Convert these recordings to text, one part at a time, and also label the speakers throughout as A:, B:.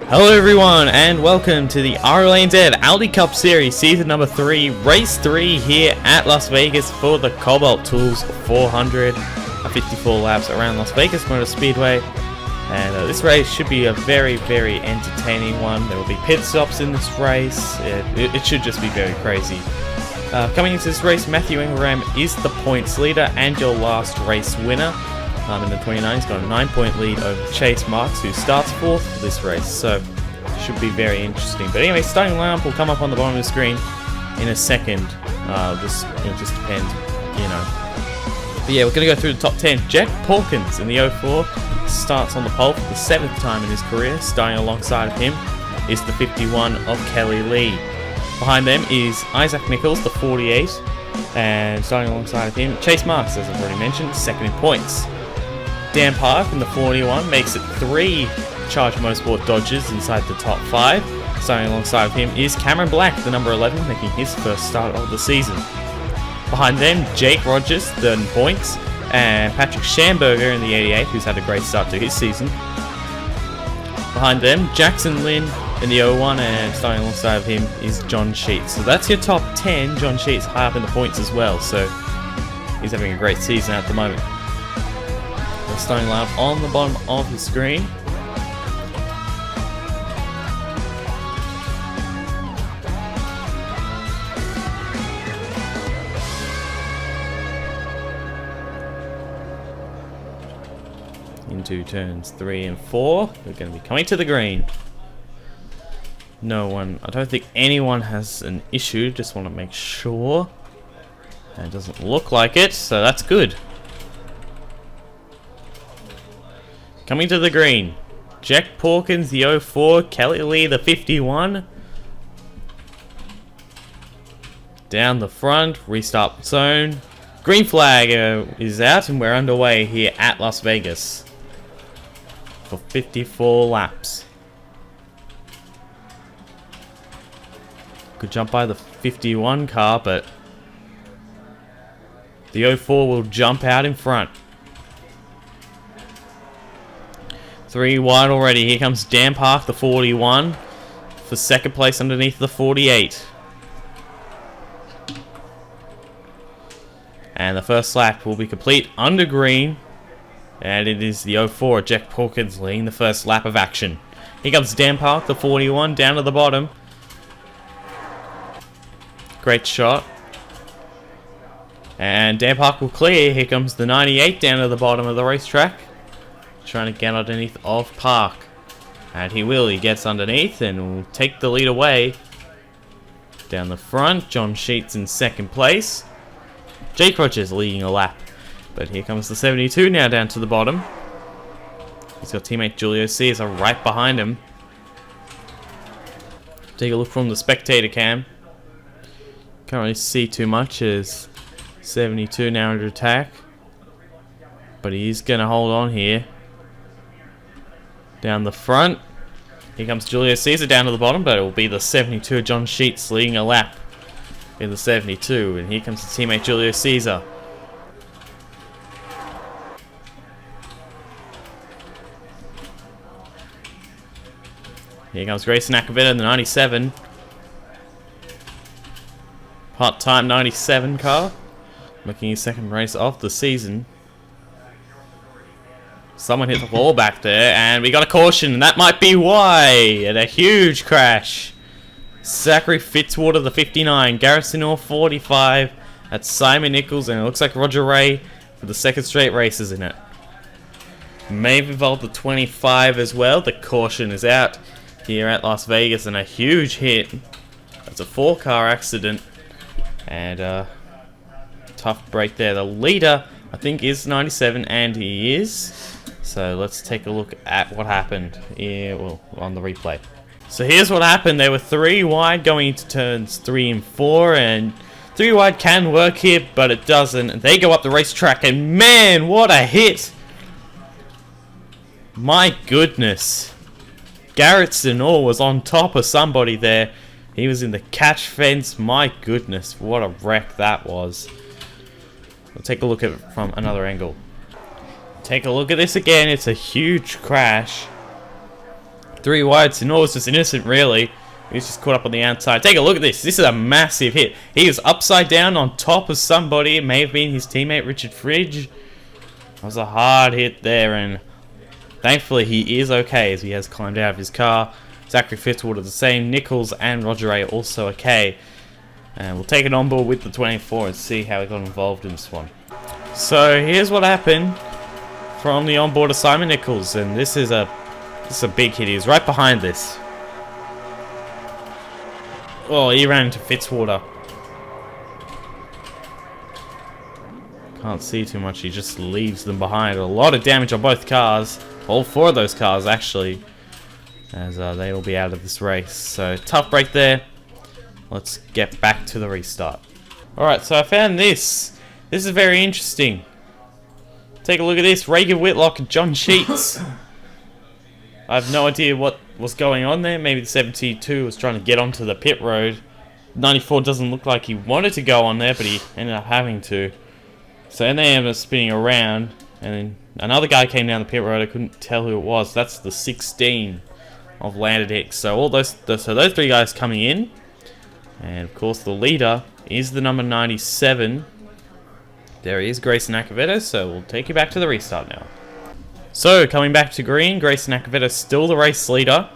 A: Hello everyone and welcome to the RLANZ Aldi Cup Series Season number 3, Race 3 here at Las Vegas for the Kobalt Tools 454 laps around Las Vegas Motor Speedway. And this race should be a very entertaining one. There will be pit stops in this race. It should just be very crazy. Coming into this race, Matthew Ingram is the points leader and your last race winner. In the 29, he's got a 9-point lead over Chase Marks, who starts 4th for this race, so should be very interesting. But anyway, starting lineup will come up on the bottom of the screen in a second. It'll just depend, you know. But yeah, we're going to go through the top 10. Jack Pawkins in the 04 starts on the pole for the 7th time in his career. Starting alongside of him is the 51 of Kelly Lee. Behind them is Isaac Nichols, the 48, and starting alongside of him, Chase Marks, as I've already mentioned, second in points. Dan Park in the 41 makes it 3 Charger Motorsport Dodgers inside the top 5. Starting alongside of him is Cameron Black, the number 11, making his first start of the season. Behind them, Jake Rogers, third in points, and Patrick Schamberger in the 88, who's had a great start to his season. Behind them, Jackson Lynn in the 01, and starting alongside of him is John Sheets. So that's your top 10. John Sheets high up in the points as well, so he's having a great season at the moment. Starting lineup on the bottom of the screen. Into turns 3 and 4, we're going to be coming to the green. I don't think anyone has an issue, just want to make sure. And it doesn't look like it, so that's good. Coming to the green, Jack Pawkins, the 04, Kelly Lee, the 51. Down the front, restart zone. Green flag is out and we're underway here at Las Vegas for 54 laps. Good jump by the 51 car, but the 04 will jump out in front. 3 wide already. Here comes Dan Park, the 41, for second place underneath the 48. And the first lap will be complete under green. And it is the 04, Jack Pawkins, leading the first lap of action. Here comes Dan Park, the 41, down to the bottom. Great shot. And Dan Park will clear. Here comes the 98 down to the bottom of the racetrack, trying to get underneath of Park. And he will. He gets underneath and will take the lead away. Down the front, John Sheets in second place. Jake Rogers leading a lap. But here comes the 72 now down to the bottom. He's got teammate Julio Caesar right behind him. Take a look from the spectator cam. Can't really see too much as 72 now under attack. But he's going to hold on here. Down the front, here comes Julio Caesar down to the bottom, but it will be the 72 John Sheets leading a lap in the 72, and here comes the teammate Julio Caesar. Here comes Grayson Acavetta in the 97. Part-time 97 car, making his second race of the season. Someone hit the wall back there, and we got a caution, and that might be why. And a huge crash. Zachary Fitzwater, the 59. Garrison Orr, 45. That's Simon Nichols, and it looks like Roger Ray for the second straight races in it. May have involved the 25 as well. The caution is out here at Las Vegas, and a huge hit. That's a 4-car accident. And tough break there. The leader, I think, is 97, and he is. So let's take a look at what happened here, well, on the replay. So here's what happened. There were 3 wide going into turns 3 and 4, and 3 wide can work here, but it doesn't. They go up the racetrack, and man, what a hit! My goodness. Garrison Orr was on top of somebody there. He was in the catch fence. My goodness, what a wreck that was. We'll take a look at it from another angle. Take a look at this again. It's a huge crash. 3 wide, so no, it's just innocent, really. He's just caught up on the outside. Take a look at this. This is a massive hit. He is upside down on top of somebody. It may have been his teammate, Richard Fridge. That was a hard hit there, and thankfully he is okay as he has climbed out of his car. Zachary Fitzwater the same. Nichols and Roger A also okay. And we'll take it on board with the 24 and see how he got involved in this one. So here's what happened from the onboard of Simon Nichols, and this is a big hit. He's right behind this. Oh, he ran into Fitzwater. Can't see too much. He just leaves them behind. A lot of damage on both cars. All 4 of those cars, actually. As they will be out of this race. So, tough break there. Let's get back to the restart. Alright, so I found this. This is very interesting. Take a look at this. Reagan Whitlock and John Sheets. I have no idea what was going on there. Maybe the 72 was trying to get onto the pit road. 94 doesn't look like he wanted to go on there, but he ended up having to. So then they ended up spinning around, and then another guy came down the pit road. I couldn't tell who it was. That's the 16 of Landed Hicks. So all those 3 guys coming in, and of course the leader is the number 97. There he is, Grayson Acevedo. So we'll take you back to the restart now. So, coming back to green, Grayson Acevedo still the race leader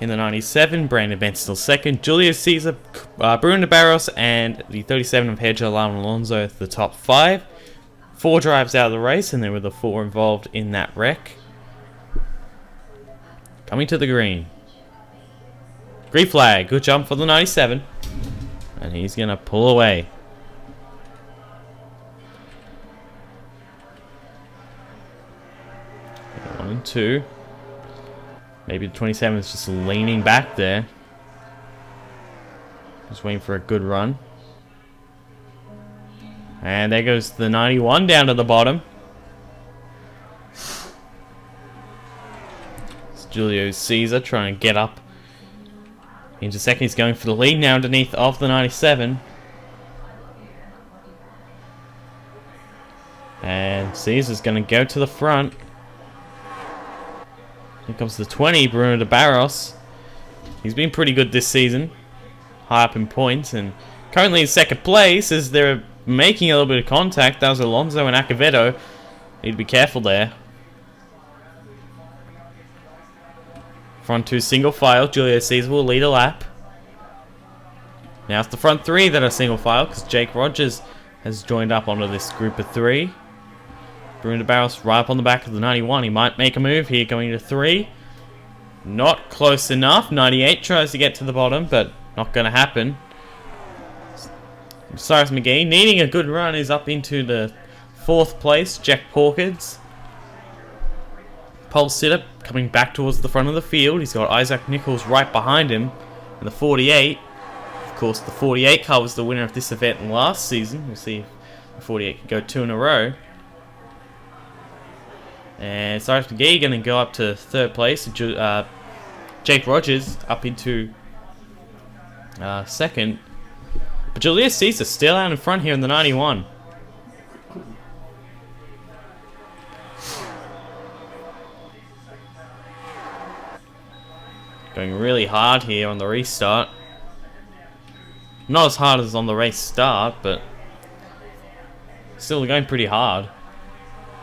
A: in the 97, Brandon Benson still second, Julius Caesar, Bruno Barros, and the 37 of Hedger, Lama Alonso, the top 5. 4 drives out of the race, and there were the 4 involved in that wreck. Coming to the green. Green flag, good jump for the 97, and he's going to pull away. 1 and 2. Maybe the 27 is just leaning back there. Just waiting for a good run. And there goes the 91 down to the bottom. It's Julio Caesar trying to get up into second. He's going for the lead now underneath of the 97. And Caesar's going to go to the front. Here comes the 20, Bruno de Barros. He's been pretty good this season. High up in points, and currently in second place as they're making a little bit of contact. That was Alonso and Acevedo. Need to be careful there. Front 2 single file. Julio Caesar will lead a lap. Now it's the front 3 that are single file because Jake Rogers has joined up onto this group of 3. Bruno de Barros right up on the back of the 91. He might make a move here going to 3. Not close enough. 98 tries to get to the bottom, but not going to happen. Cyrus McGee needing a good run is up into the 4th place. Jack Porkins. Pole sitter coming back towards the front of the field. He's got Isaac Nichols right behind him. And the 48. Of course, the 48 car was the winner of this event last season. We'll see if the 48 can go 2 in a row. And Cyrus McGee going to go up to 3rd place. Jake Rogers up into 2nd. But Julius Caesar still out in front here in the 91. Going really hard here on the restart. Not as hard as on the race start, but still going pretty hard.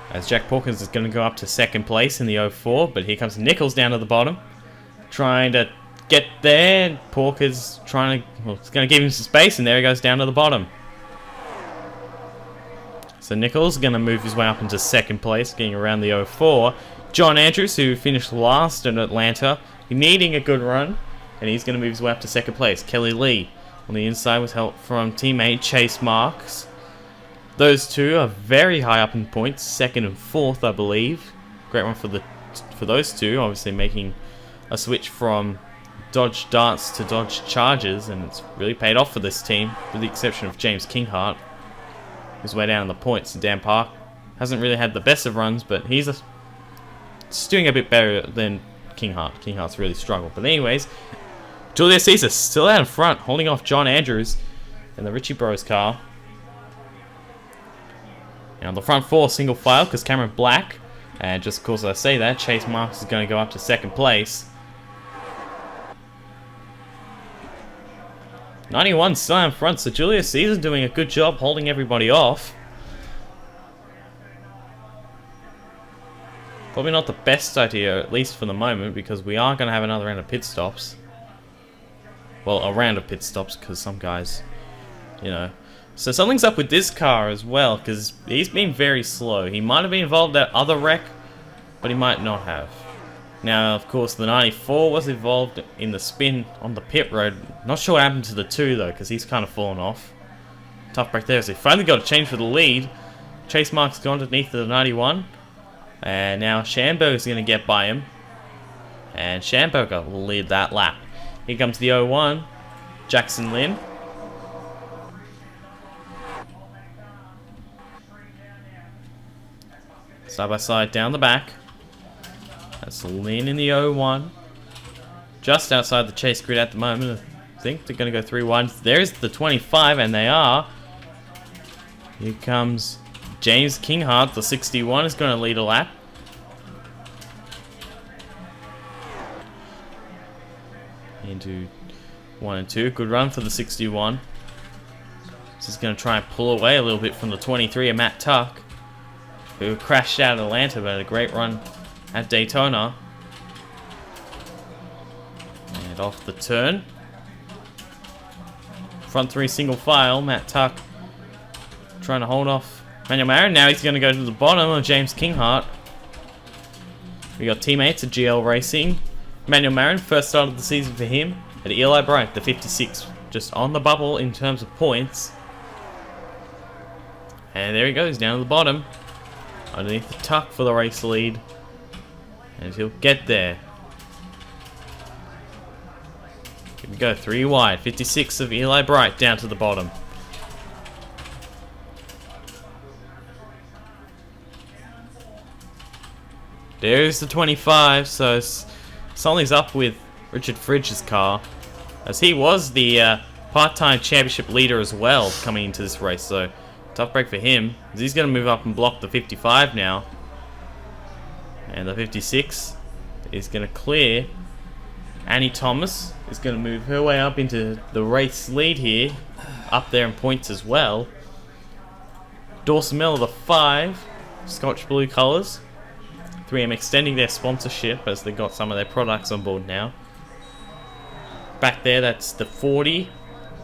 A: As Jack Porkins is going to go up to 2nd place in the 04, but here comes Nichols down to the bottom. Trying to get there. Porkins trying to... Well, it's going to give him some space, and there he goes down to the bottom. So Nichols is going to move his way up into 2nd place, getting around the 04. John Andrews, who finished last in Atlanta, needing a good run, and he's going to move his way up to 2nd place. Kelly Lee on the inside with help from teammate Chase Marks. Those 2 are very high up in points, 2nd and 4th, I believe. Great one for those 2, obviously making a switch from Dodge Darts to Dodge Chargers, and it's really paid off for this team, with the exception of James Kinghart, who's way down in the points. And Dan Park hasn't really had the best of runs, but he's doing a bit better than Kinghart. Kinghart's really struggled. But anyways, Julius Caesar still out in front, holding off John Andrews in the Richie Bros car. Now the front 4 single file because Cameron Black, and just of course I say that, Chase Marks is going to go up to 2nd place. 91 still in front, so Julius Caesar doing a good job holding everybody off. Probably not the best idea, at least for the moment, because we are going to have another round of pit stops. Well, a round of pit stops, because some guys, you know. So something's up with this car as well, because he's been very slow. He might have been involved in that other wreck, but he might not have. Now, of course, the 94 was involved in the spin on the pit road. Not sure what happened to the 2, though, because he's kind of fallen off. Tough break there, so he finally got a change for the lead. Chase Mark's gone underneath the 91. And now Schamberger's going to get by him. And Schamberger will lead that lap. Here comes the 01, Jackson Lin. Side by side down the back. That's Lin in the 01. Just outside the chase grid at the moment. I think they're going to go 3 wide. There's the 25, and they are. Here comes James Kinghart, the 61, is going to lead a lap. Into 1 and 2. Good run for the 61. This is going to try and pull away a little bit from the 23 of Matt Tuck, who crashed out at Atlanta, but had a great run at Daytona. And off the turn. Front 3 single file. Matt Tuck trying to hold off Manuel Marin. Now he's going to go to the bottom of James Kinghart. We got teammates at GL Racing. Manuel Marin, first start of the season for him. At Eli Bright, the 56. Just on the bubble in terms of points. And there he goes, down to the bottom. Underneath the Tuck for the race lead. And he'll get there. Here we go, 3 wide. 56 of Eli Bright down to the bottom. There's the 25, so something's up with Richard Fridge's car, as he was the part-time championship leader as well coming into this race, so tough break for him, as he's going to move up and block the 55 now. And the 56 is going to clear. Annie Thomas is going to move her way up into the race lead here, up there in points as well. Dawson Miller, the 5, Scotch Blue colours. 3M extending their sponsorship as they got some of their products on board now. Back there, that's the 40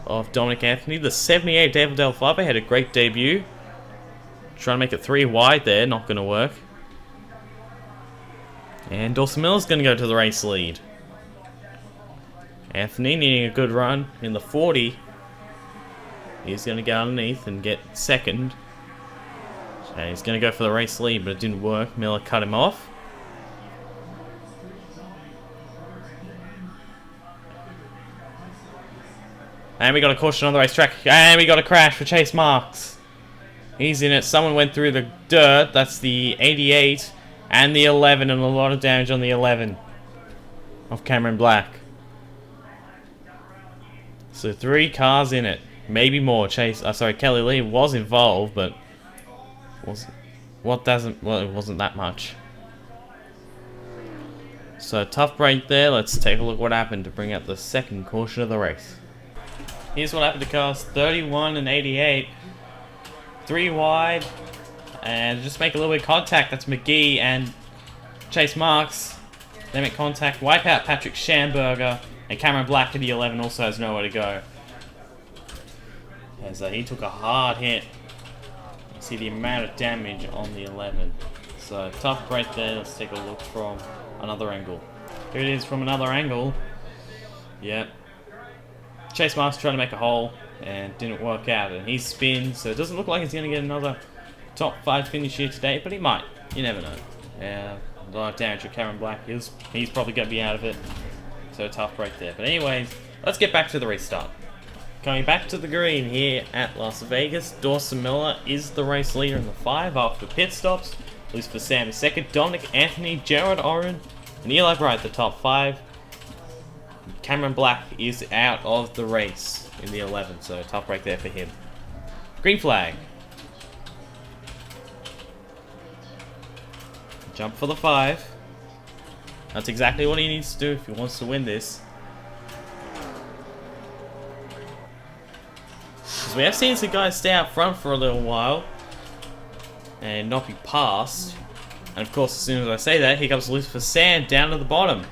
A: of Dominic Anthony. The 78 David Del Fabe had a great debut. Trying to make it 3 wide there, not going to work. And Dawson Miller's going to go to the race lead. Anthony needing a good run in the 40. He's going to get underneath and get second. And he's going to go for the race lead, but it didn't work. Miller cut him off. And we got a caution on the racetrack. And we got a crash for Chase Marks. He's in it. Someone went through the dirt. That's the 88 and the 11, and a lot of damage on the 11 of Cameron Black. So 3 cars in it. Maybe more. Kelly Lee was involved, but it wasn't that much. So tough break there. Let's take a look what happened to bring up the second caution of the race. Here's what happened to cars 31 and 88. 3 wide, and just make a little bit of contact. That's McGee and Chase Marks. They make contact, wipe out Patrick Schamberger, and Cameron Black in the 11 also has nowhere to go. As he took a hard hit. See the amount of damage on the 11. So tough break there. Let's take a look from another angle. Here it is from another angle. Yep. Chase Marks trying to make a hole and didn't work out, and he spins, so it doesn't look like he's going to get another top 5 finish here today, but he might. You never know. Yeah, a lot of damage with Cameron Black. He's probably going to be out of it. So tough break there. But anyways, let's get back to the restart. Coming back to the green here at Las Vegas, Dawson Miller is the race leader in the 5 after pit stops. Luis for Sam is second, Dominic Anthony, Gerard Oren, and Eli Bright the top 5. Cameron Black is out of the race in the 11, so tough break there for him. Green flag. Jump for the 5. That's exactly what he needs to do if he wants to win this. Because we have seen some guys stay out front for a little while and not be passed. And of course, as soon as I say that, here comes Lucifer Sand down to the bottom.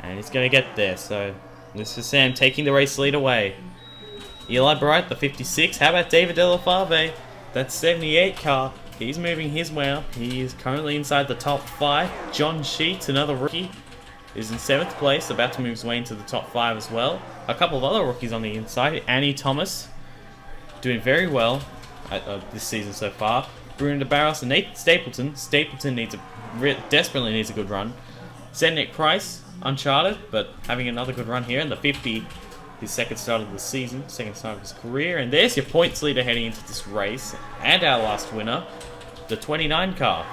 A: And he's going to get there, so Lucifer Sand taking the race lead away. Eli Bright, the 56. How about David Delafave? That 78 car. He's moving his way up. He is currently inside the top 5. John Sheets, another rookie, is in 7th place, about to move his way into the top 5 as well. A couple of other rookies on the inside. Annie Thomas, doing very well this season so far. Bruno de Barros and Nate Stapleton. Stapleton desperately needs a good run. Zednick Price, uncharted, but having another good run here in the 50. His second start of the season, second start of his career. And there's your points leader heading into this race. And our last winner, the 29 car.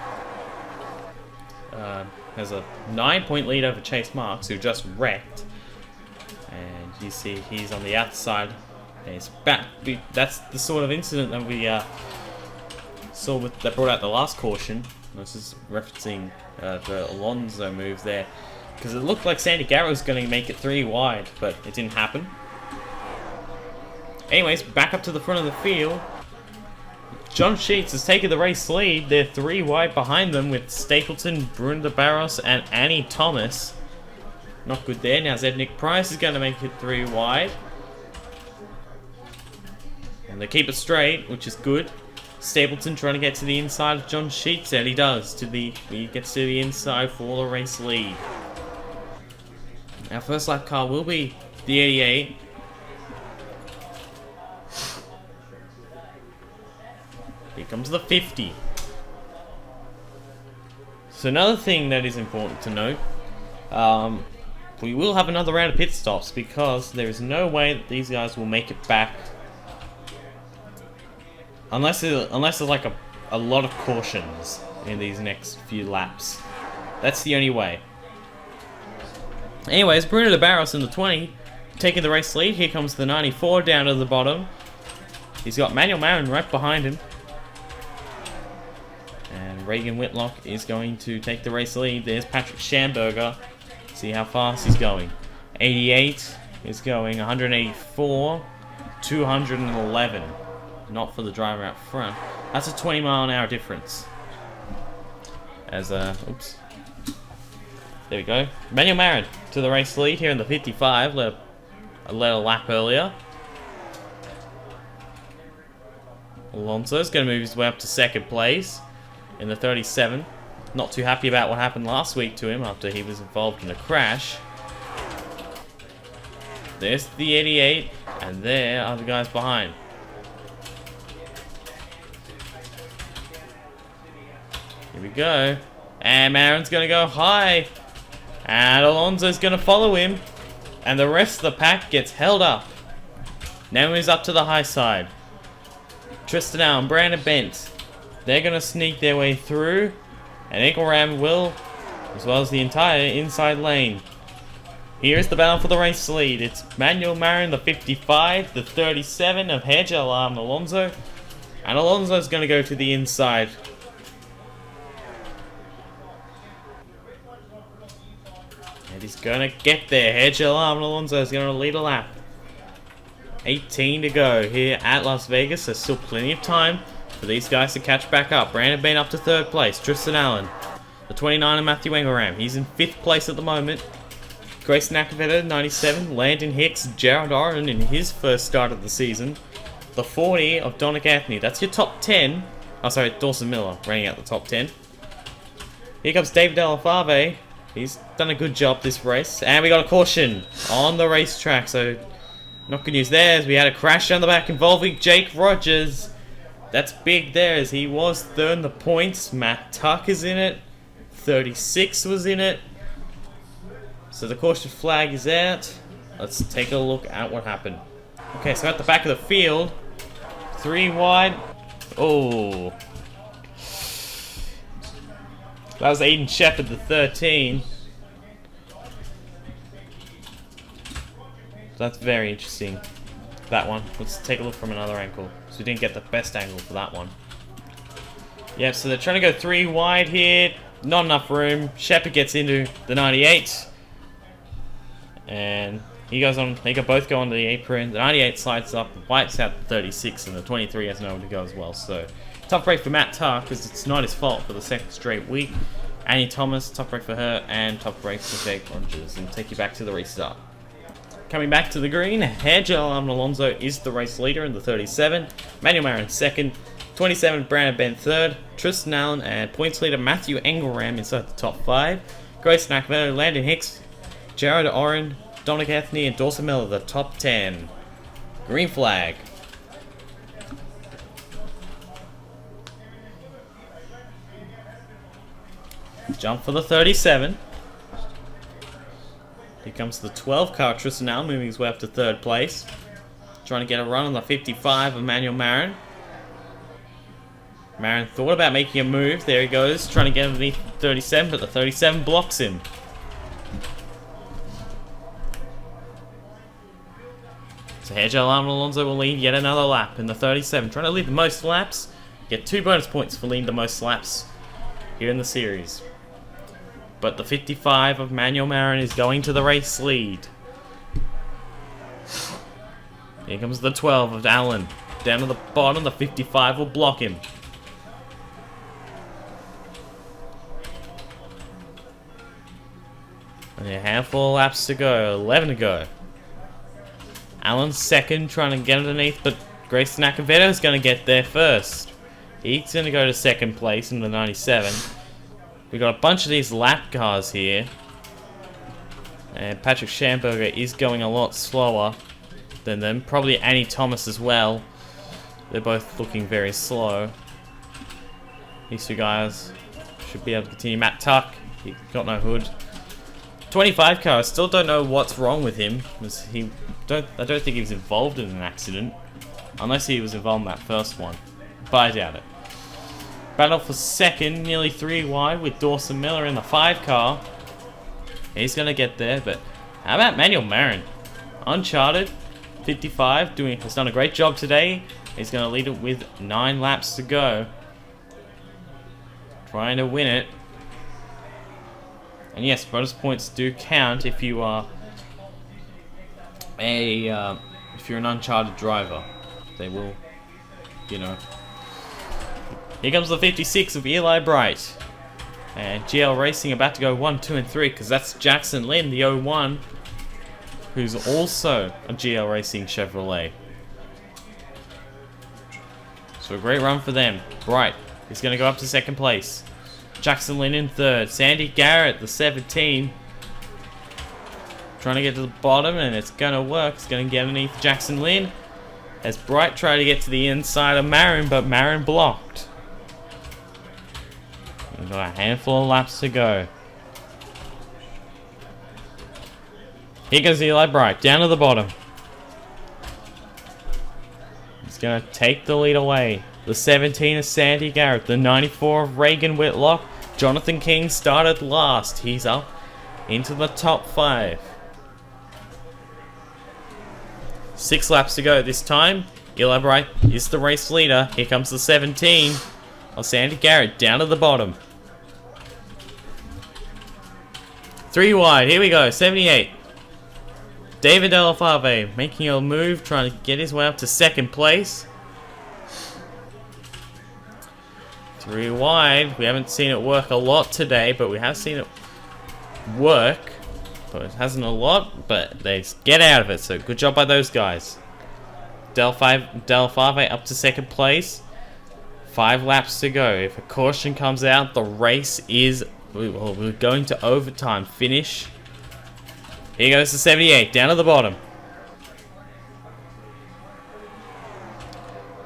A: Has a 9-point lead over Chase Marks, who just wrecked. And you see he's on the outside. And he's back. That's the sort of incident that we saw that brought out the last caution. This is referencing the Alonso move there. Because it looked like Sandy Garrett was going to make it 3 wide, but it didn't happen. Anyways, back up to the front of the field. John Sheets has taken the race lead. They're 3 wide behind them with Stapleton, Bruno de Barros, and Annie Thomas. Not good there. Now Zednick Price is going to make it 3 wide. And they keep it straight, which is good. Stapleton trying to get to the inside of John Sheets, and he does. He gets to the inside for the race lead. Our first lap car will be the 88. Here comes the 50. So another thing that is important to note, we will have another round of pit stops because there is no way that these guys will make it back unless there's like a lot of cautions in these next few laps. That's the only way. Anyways, Bruno de Barros in the 20, taking the race lead. Here comes the 94 down to the bottom. He's got Manuel Marin right behind him. And Reagan Whitlock is going to take the race lead. There's Patrick Schamberger. See how fast he's going. 88 is going 184, 211. Not for the driver out front. That's a 20-mile-an-hour difference. Oops. There we go. Manuel Marin to the race lead here in the 55. Led a lap earlier. Alonso's going to move his way up to second place in the 37. Not too happy about what happened last week to him after he was involved in a crash. There's the 88, and there are the guys behind. Here we go. And Marin's going to go high. And Alonso's going to follow him. And the rest of the pack gets held up. Now moves up to the high side. Tristan Allen, Brandon Bent. They're going to sneak their way through. And Eagle Ram will, as well as the entire inside lane. Here's the battle for the race lead. It's Manuel Marin, the 55, the 37 of Hedge Alarm Alonso. And Alonso's going to go to the inside. And he's going to get there. Hedge Alarm Alonso is going to lead a lap. 18 to go here at Las Vegas. There's still plenty of time for these guys to catch back up. Brandon Bean up to 3rd place. Tristan Allen, the 29 of Matthew Engelram. He's in 5th place at the moment. Grayson Acavetta, 97. Landon Hicks, Jared Oren in his first start of the season. The 40 of Dominic Anthony. That's your top 10. Oh, sorry, Dawson Miller running out the top 10. Here comes David Delafave. He's done a good job this race. And we got a caution on the racetrack. So, not good news there as we had a crash down the back involving Jake Rogers. That's big there as he was 3rd in the points. Matt Tuck is in it. 36 was in it. So the caution flag is out. Let's take a look at what happened. Okay, so at the back of the field, 3 wide. Oh. That was Aiden Shepard, the 13. That's very interesting. That one. Let's take a look from another angle. So we didn't get the best angle for that one. Yeah, so they're trying to go 3 wide here. Not enough room. Shepard gets into the 98. And he goes on. They both go onto the apron. The 98 slides up, wipes out the 36, and the 23 has nowhere to go as well. So tough break for Matt Tuck because it's not his fault for the second straight week. Annie Thomas, tough break for her, and tough break for Jake Rogers, and take you back to the restart. Coming back to the green, Hairgel Alonso is the race leader in the 37. Manuel Marin second. 27, Brandon Ben third. Tristan Allen and points leader Matthew Engelram inside the top 5. Grace Nakvedo, Landon Hicks, Jared Oren, Dominic Anthony, and Dawson Miller the top 10. Green flag. Jump for the 37. Here comes the 12 car, Tristan Allen, moving his way up to 3rd place. Trying to get a run on the 55 of Manuel Marin. Marin thought about making a move. There he goes, trying to get underneath the 37, but the 37 blocks him. So Hairgel Alonso will lead yet another lap in the 37. Trying to lead the most laps. Get 2 bonus points for leading the most laps here in the series. But the 55 of Manuel Marin is going to the race lead. Here comes the 12 of Allen. Down to the bottom, the 55 will block him. And a handful of laps to go, 11 to go. Allen's second, trying to get underneath, but Grayson Acevedo is going to get there first. He's going to go to 2nd place in the 97. We got a bunch of these lap cars here. And Patrick Schamberger is going a lot slower than them. Probably Annie Thomas as well. They're both looking very slow. These 2 guys should be able to continue. Matt Tuck, he got no hood. 25 car, I still don't know what's wrong with him. I don't think he was involved in an accident. Unless he was involved in that first one. But I doubt it. Battle for 2nd, nearly 3 wide with Dawson Miller in the 5 car. He's going to get there, but how about Manuel Marin? Uncharted, 55, has done a great job today. He's going to lead it with 9 laps to go. Trying to win it. And yes, bonus points do count if you are if you're an Uncharted driver. They will, you know. Here comes the 56 of Eli Bright. And GL Racing about to go 1, 2, and 3, because that's Jackson Lynn, the 01, who's also a GL Racing Chevrolet. So a great run for them. Bright is going to go up to 2nd place. Jackson Lynn in 3rd. Sandy Garrett, the 17. Trying to get to the bottom, and it's going to work. It's going to get underneath Jackson Lynn. As Bright tried to get to the inside of Marin, but Marin blocked. We've got a handful of laps to go. Here goes Eli Bright, down to the bottom. He's going to take the lead away. The 17 of Sandy Garrett, the 94 of Reagan Whitlock. Jonathan King started last. He's up into the top 5. 6 laps to go this time. Eli Bright is the race leader. Here comes the 17 of Sandy Garrett, down to the bottom. 3 wide, here we go, 78. David Delafave making a move, trying to get his way up to 2nd place. 3 wide, we haven't seen it work a lot today, but we have seen it work. But it hasn't a lot, but they get out of it, so good job by those guys. Delafave up to 2nd place. 5 laps to go. If a caution comes out, the race is... Well, we're going to overtime finish. Here goes the 78, down to the bottom.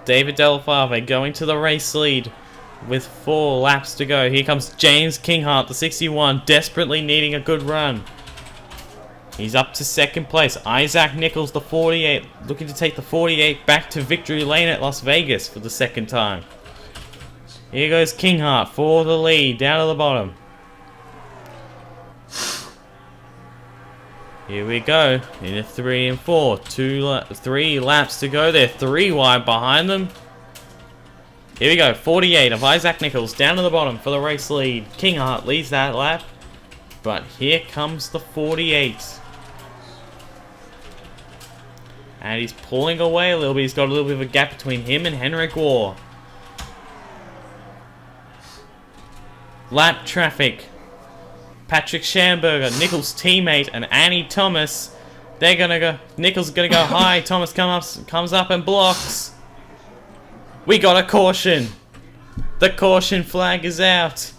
A: David Delafave going to the race lead with 4 laps to go. Here comes James Kinghart, the 61, desperately needing a good run. He's up to 2nd place. Isaac Nichols, the 48, looking to take the 48 back to victory lane at Las Vegas for the 2nd time. Here goes Kinghart for the lead, down to the bottom. Here we go, in a 3 and 4. 3 laps to go. They're 3 wide behind them. Here we go, 48 of Isaac Nichols down to the bottom for the race lead. Kinghart leads that lap. But here comes the 48. And he's pulling away a little bit. He's got a little bit of a gap between him and Henrik Waugh. Lap traffic. Patrick Schamberger, Nichols' teammate, and Annie Thomas. They're gonna go. Nichols is gonna go high. Thomas comes up and blocks. We got a caution. The caution flag is out.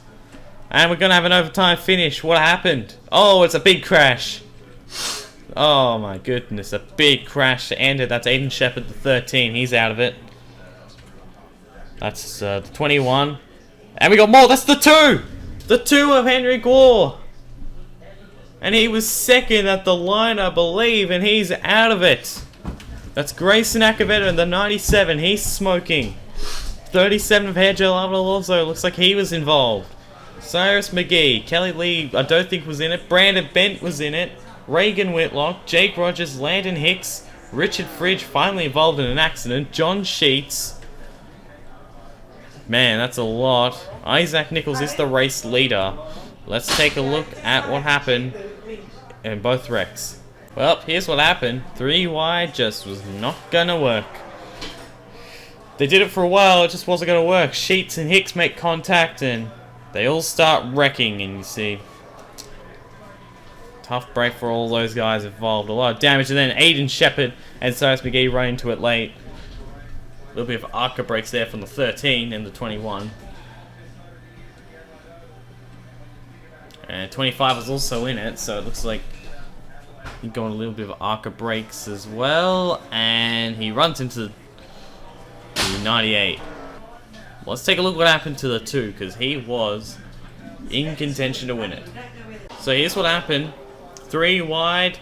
A: And we're gonna have an overtime finish. What happened? Oh, it's a big crash. Oh my goodness, a big crash to end it. That's Aiden Shepard, the 13. He's out of it. That's the 21. And we got more. That's the 2. The 2 of Henrik Waugh. And he was second at the line, I believe, and he's out of it. That's Grayson Acavetta in the 97. He's smoking. 37 of Hairgel also looks like he was involved. Cyrus McGee, Kelly Lee, I don't think was in it. Brandon Bent was in it. Reagan Whitlock, Jake Rogers, Landon Hicks, Richard Fridge finally involved in an accident. John Sheets. Man, that's a lot. Isaac Nichols is the race leader. Let's take a look at what happened in both wrecks. Well, here's what happened. 3 wide just was not gonna work. They did it for a while, it just wasn't gonna work. Sheets and Hicks make contact and they all start wrecking, and you see. Tough break for all those guys involved. A lot of damage, and then Aiden Shepard and Cyrus McGee run into it late. A little bit of ARCA breaks there from the 13 and the 21. And 25 was also in it, so it looks like he got a little bit of ARCA breaks as well. And he runs into the 98. Let's take a look what happened to the 2, because he was in contention to win it. So here's what happened. 3 wide.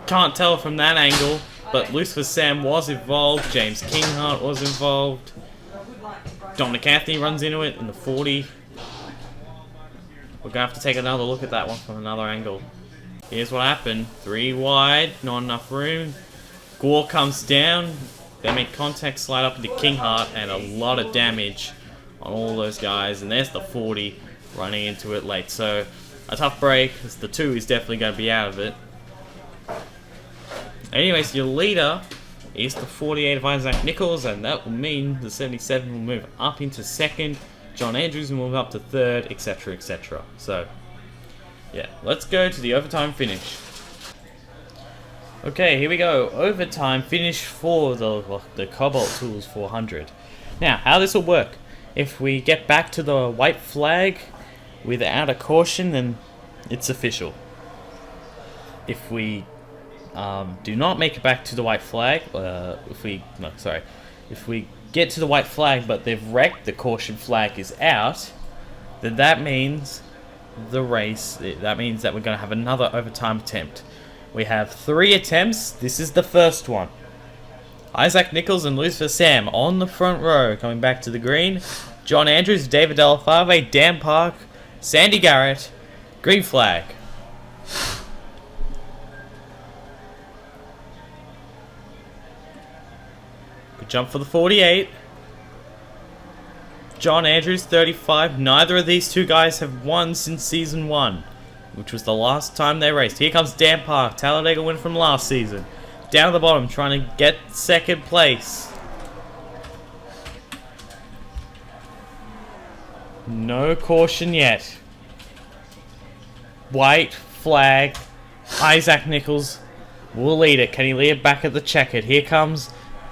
A: Can't tell from that angle, but Lucifer Sam was involved. James Kinghart was involved. Dominic Anthony runs into it in the 40. We're going to have to take another look at that one from another angle. Here's what happened. 3 wide, not enough room. Gore comes down. They make contact, slide up into Kinghart, and a lot of damage on all those guys. And there's the 40 running into it late. So a tough break. The 2 is definitely going to be out of it. Anyways, your leader is the 48 of Isaac Nichols, and that will mean the 77 will move up into second. John Andrews will move up to third, etc., etc. So, yeah, let's go to the overtime finish. Okay, here we go. Overtime finish for the Kobalt Tools 400. Now, how this will work. If we get back to the white flag without a caution, then it's official. If we do not make it back to the white flag, if we get to the white flag but they've wrecked, the caution flag is out, then that means that we're going to have another overtime attempt. We have 3 attempts. This is the first one. Isaac Nichols and Lucifer Sam on the front row, coming back to the green. John Andrews, David Delafave, Dan Park, Sandy Garrett, green flag. Good jump for the 48. John Andrews, 35. Neither of these 2 guys have won since season 1, which was the last time they raced. Here comes Dan Park, Talladega win from last season. Down at the bottom, trying to get second place. No caution yet. White flag. Isaac Nichols will lead it. Can he lead it back at the checkered? Here comes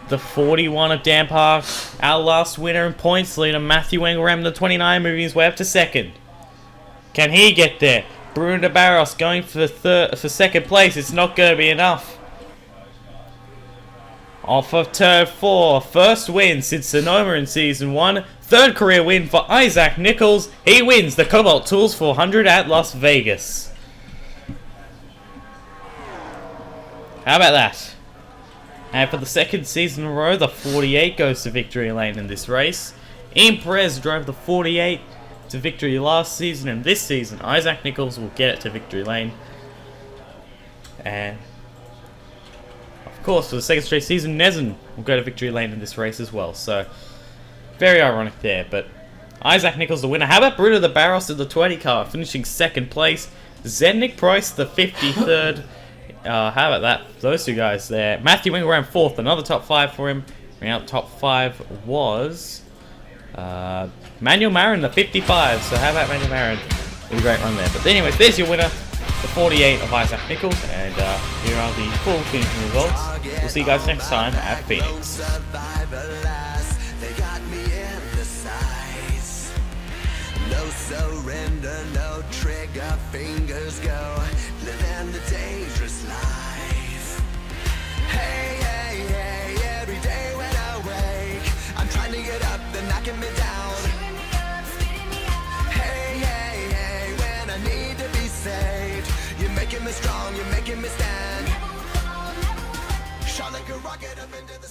A: the 41 of Dan Park. Our last winner in points leader, Matthew Engelram, the 29, moving his way up to second. Can he get there? Bruno de Barros going for second place. It's not going to be enough. Off of turn 4. First win since Sonoma in season 1. Third career win for Isaac Nichols. He wins the Kobalt Tools 400 at Las Vegas. How about that? And for the second season in a row, the 48 goes to victory lane in this race. Ian Perez drove the 48 to victory last season, and this season Isaac Nichols will get it to victory lane. And of course, for the second straight season, Nezen will go to victory lane in this race as well. So, very ironic there, but Isaac Nichols the winner. How about Bruno de Barros in the 20 car, finishing second place? Zednik Price the 53rd How about that? Those two guys there. Matthew Wing ran 4th. Another top 5 for him. Out top 5 was Manuel Marin, the 55. So how about Manuel Marin? A great run there. But anyways, there's your winner, the 48 of Isaac Nichols. And here are the full finishing results. We'll see you guys next time at Phoenix.
B: No surrender, no trigger, fingers go, living the dangerous life. Hey, hey, hey, every day when I wake, I'm trying to get up, they're knocking me down. Hey, hey, hey, when I need to be saved, you're making me strong, you're making me stand. Shot like a rocket up into the